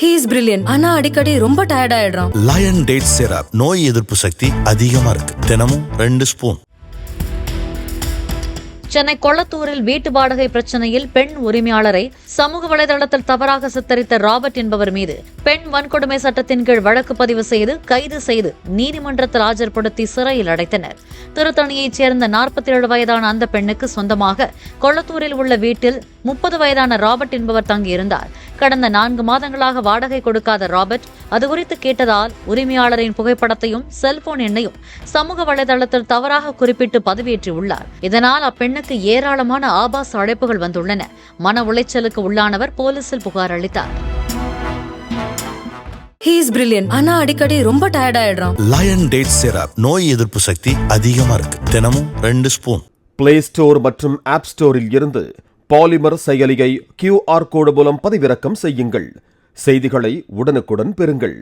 He is brilliant. ஆனா அடிக்கடி ரொம்ப டயர்ட் ஆயிடுறான். லயன் டேட் சிரப் நோய் எதிர்ப்பு சக்தி அதிகமா இருக்கு. தினமும் 2 ஸ்பூன். சென்னை கொளத்தூரில் வீட்டு வாடகை பிரச்சனையில் பெண் உரிமையாளரை சமூக வலைதளத்தில் தவறாக சித்தரித்த ராபர்ட் என்பவர் மீது பெண் வன்கொடுமை சட்டத்தின் கீழ் வழக்கு பதிவு செய்து கைது செய்து நீதிமன்றத்தில் ஆஜர்படுத்தி சிறையில் அடைத்தனர். திருத்தணியைச் சேர்ந்த 47 வயதான அந்த பெண்ணுக்கு சொந்தமாக கொளத்தூரில் உள்ள வீட்டில் 30 வயதான ராபர்ட் என்பவர் தங்கியிருந்தார். கடந்த 4 மாதங்களாக வாடகை கொடுக்காத ராபர்ட் அதுகுறித்து கேட்டதால் உரிமையாளரின் புகைப்படத்தையும் செல்போன் எண்ணையும் சமூக வலைதளத்தில் தவறாக குறிப்பிட்டு பதிவேற்றியுள்ளார். இதனால் அப்பெண்ணுக்கு ஏராளமான ஆபாச அழைப்புகள் வந்துள்ளன. மன உளைச்சலுக்கு உள்ளானவர் போலீசில் புகார் அளித்தார். He is brilliant. ஆனா அடிக்கடி ரொம்ப டயர்ட் ஆயிடுறான். லயன் டேட் சிரப் நோய் எதிர்ப்பு சக்தி அதிகமா இருக்கு. தினமும் 2 ஸ்பூன். பிளே ஸ்டோர் மற்றும் ஆப் ஸ்டோரில் இருந்து பாலிமர் செயலியை QR கோடு மூலம் பதிவிறக்கம் செய்யுங்கள். செய்திகளை உடனுக்குடன் பெறுங்கள்.